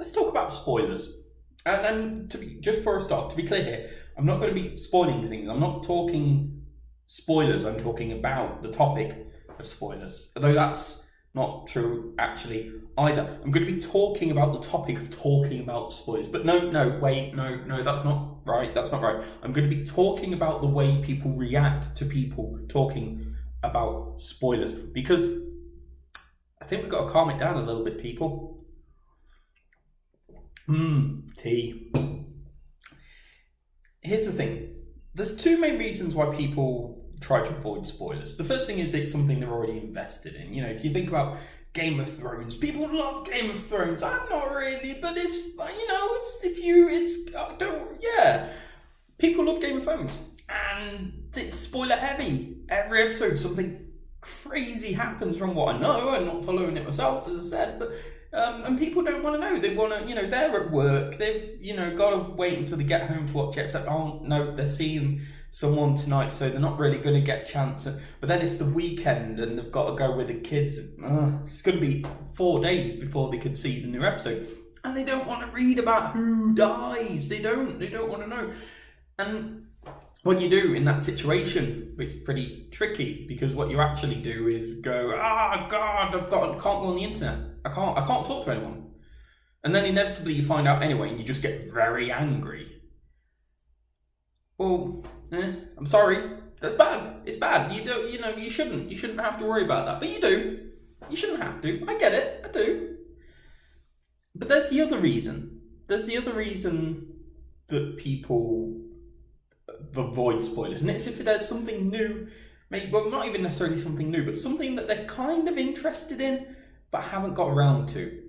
let's talk about spoilers. And just for a start, to be clear here, I'm not going to be spoiling things. I'm not talking spoilers. I'm talking about the topic of spoilers. Although that's not true, actually, either. I'm going to be talking about the topic of talking about spoilers. But no, that's not right. That's not right. I'm going to be talking about the way people react to people talking about spoilers. Because I think we've got to calm it down a little bit, people. Tea. Here's the thing. There's two main reasons why people try to avoid spoilers. The first thing is it's something they're already invested in. You know, if you think about Game of Thrones, people love Game of Thrones. I'm not really, but people love Game of Thrones, and it's spoiler heavy. Every episode, something crazy happens from what I know. I'm not following it myself, as I said, but and people don't want to know. They want to, they're at work. They've, got to wait until they get home to watch it. Except, oh no, they're seeing someone tonight, so they're not really going to get a chance. But then it's the weekend, and they've got to go with the kids. It's going to be 4 days before they could see the new episode, and they don't want to read about who dies. They don't want to know. And what you do in that situation, it's pretty tricky, because what you actually do is go, God, I can't go on the internet. I can't talk to anyone. And then inevitably you find out anyway, and you just get very angry. Well, I'm sorry. That's bad. It's bad. You shouldn't have to worry about that. But you do. You shouldn't have to. I get it. I do. But there's the other reason. There's the other reason that people avoid spoilers, and it's if there's something new, maybe, well, not even necessarily something new, but something that they're kind of interested in but haven't got around to.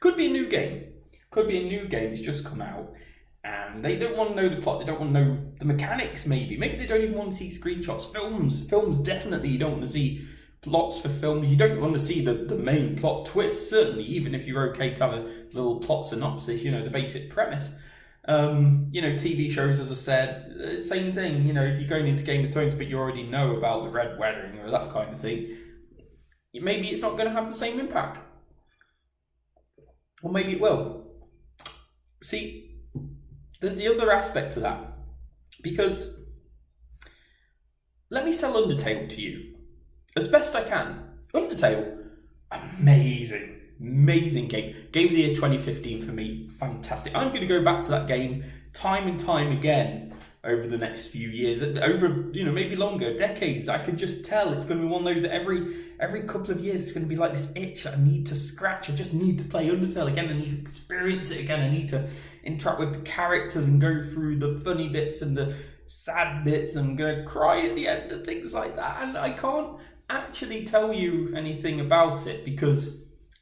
Could be a new game. Could be a new game that's just come out, and they don't want to know the plot. They don't want to know the mechanics. Maybe they don't even want to see screenshots. Films definitely you don't want to see plots for films. You don't want to see the main plot twist, certainly, even if you're okay to have a little plot synopsis, the basic premise. TV shows, as I said, same thing. If you're going into Game of Thrones but you already know about the Red Wedding or that kind of thing, maybe it's not going to have the same impact. Or maybe it will. See, there's the other aspect to that. Because let me sell Undertale to you as best I can. Undertale, amazing game. Game of the year 2015 for me, fantastic. I'm going to go back to that game time and time again over the next few years, over maybe longer, decades. I can just tell it's going to be one of those that every couple of years it's going to be like this itch I need to scratch. I just need to play Undertale again. I need to experience it again. I need to interact with the characters and go through the funny bits and the sad bits. I'm going to cry at the end and things like that. And I can't actually tell you anything about it because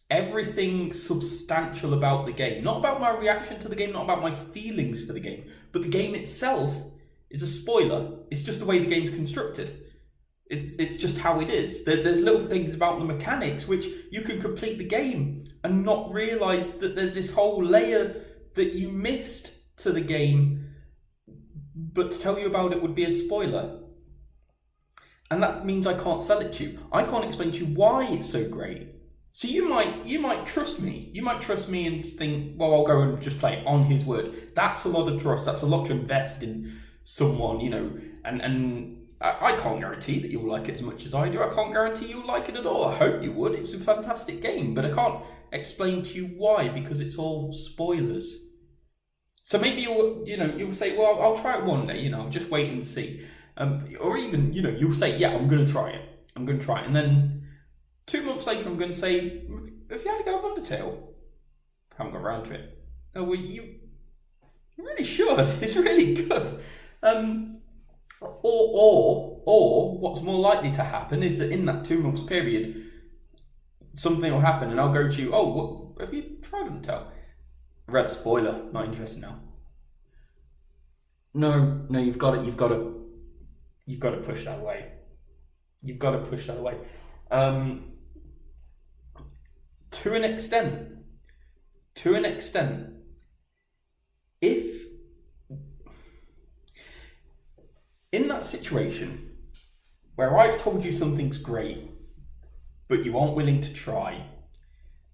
everything substantial about the game, not about my reaction to the game, not about my feelings for the game, but the game itself is a spoiler. It's just the way the game's constructed. It's just how it is. There's little things about the mechanics which you can complete the game and not realise that there's this whole layer that you missed to the game, but to tell you about it would be a spoiler. And that means I can't sell it to you. I can't explain to you why it's so great. So you might trust me. You might trust me and think, well, I'll go and just play it on his word. That's a lot of trust. That's a lot to invest in someone, and I can't guarantee that you'll like it as much as I do. I can't guarantee you'll like it at all. I hope you would. It's a fantastic game, but I can't explain to you why, because it's all spoilers. So maybe you'll say, well, I'll try it one day, just wait and see. Or even, you'll say, yeah, I'm going to try it. And then 2 months later, I'm going to say, have you had a go of Undertale? I haven't got around to it. Oh, well, you really should. It's really good. Or what's more likely to happen is that in that 2 months period, something will happen and I'll go to you, oh, have you tried Undertale? Red spoiler, not interested now. No, you've got to push that away. You've got to push that away. To an extent, if in that situation where I've told you something's great, but you aren't willing to try,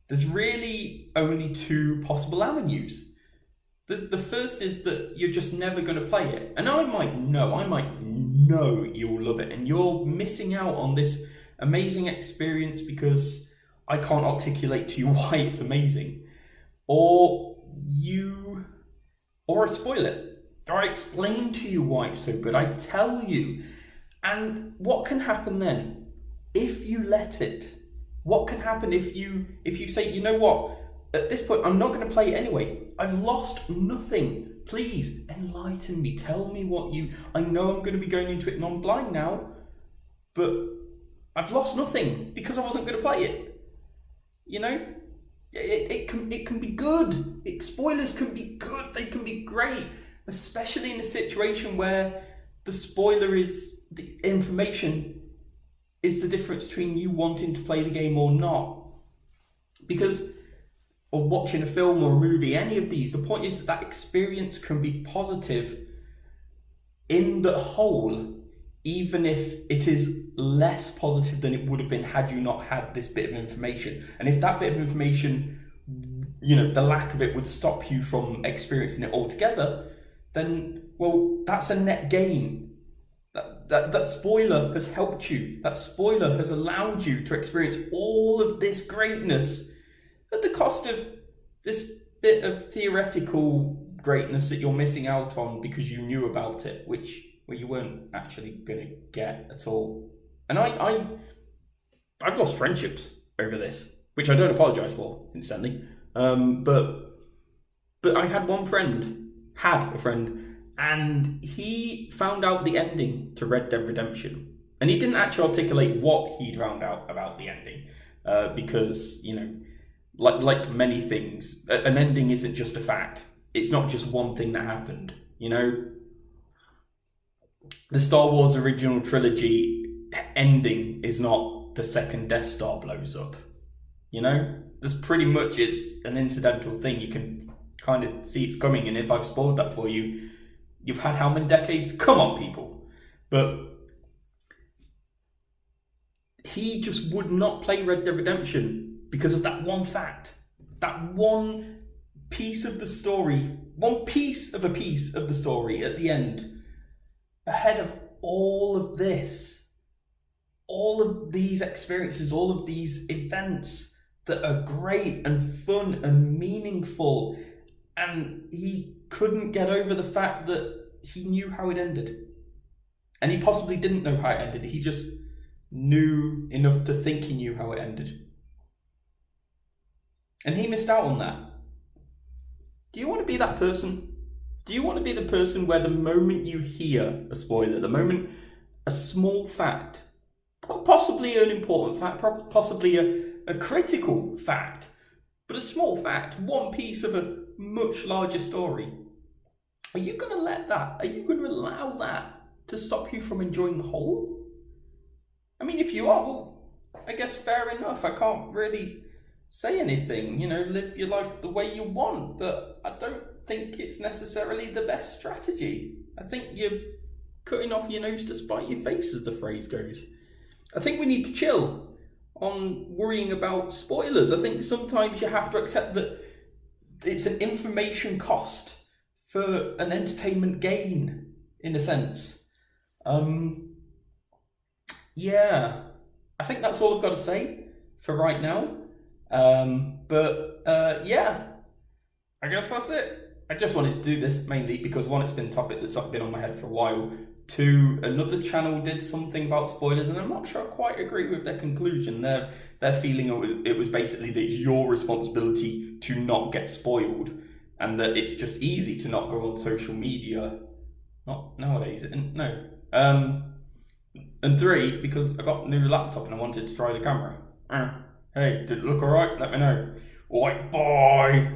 there's really only two possible avenues. The first is that you're just never going to play it. And I might know you'll love it, and you're missing out on this amazing experience because I can't articulate to you why it's amazing. Or I spoil it. Or I explain to you why it's so good. I tell you. And what can happen then? If you let it. What can happen if you say, you know what? At this point, I'm not going to play it anyway. I've lost nothing. Please enlighten me. Tell me what I know I'm going to be going into it non-blind now, but I've lost nothing because I wasn't going to play it. You know, it can be good. Spoilers can be good. They can be great, especially in a situation where the spoiler is the information is the difference between you wanting to play the game or not. Because or watching a film or a movie, any of these, the point is that experience can be positive in the whole, even if it is less positive than it would have been had you not had this bit of information. And if that bit of information, the lack of it would stop you from experiencing it altogether, then, well, that's a net gain. That spoiler has helped you. That spoiler has allowed you to experience all of this greatness at the cost of this bit of theoretical greatness that you're missing out on because you knew about it, which you weren't actually going to get at all. And I've lost friendships over this, which I don't apologise for, incidentally. But I had a friend, and he found out the ending to Red Dead Redemption. And he didn't actually articulate what he'd found out about the ending, because, like many things, an ending isn't just a fact. It's not just one thing that happened, The Star Wars original trilogy ending is not the second Death Star blows up, There's pretty much it's an incidental thing. You can kind of see it's coming, and if I've spoiled that for you, you've had how many decades? Come on, people. But he just would not play Red Dead Redemption because of that one fact, that one piece of the story, one piece of the story at the end, ahead of all of this, all of these experiences, all of these events that are great and fun and meaningful, and he couldn't get over the fact that he knew how it ended. And he possibly didn't know how it ended, he just knew enough to think he knew how it ended. And he missed out on that. Do you want to be that person? Do you want to be the person where the moment you hear a spoiler, the moment a small fact, possibly an important fact, possibly a critical fact, but a small fact, one piece of a much larger story, are you going to allow that to stop you from enjoying the whole? I mean, if you are, well, I guess fair enough. I can't really say anything, live your life the way you want, but I don't think it's necessarily the best strategy. I think you're cutting off your nose to spite your face, as the phrase goes. I think we need to chill on worrying about spoilers. I think sometimes you have to accept that it's an information cost for an entertainment gain, in a sense. Yeah, I think that's all I've got to say for right now. Yeah, I guess that's it. I just wanted to do this mainly because one, it's been a topic that's been on my head for a while. Two, another channel did something about spoilers, and I'm not sure I quite agree with their conclusion. Their feeling it was basically that it's your responsibility to not get spoiled, and that it's just easy to not go on social media. Not nowadays, no. And three, because I got a new laptop and I wanted to try the camera. Hey, did it look alright? Let me know. Alright, bye!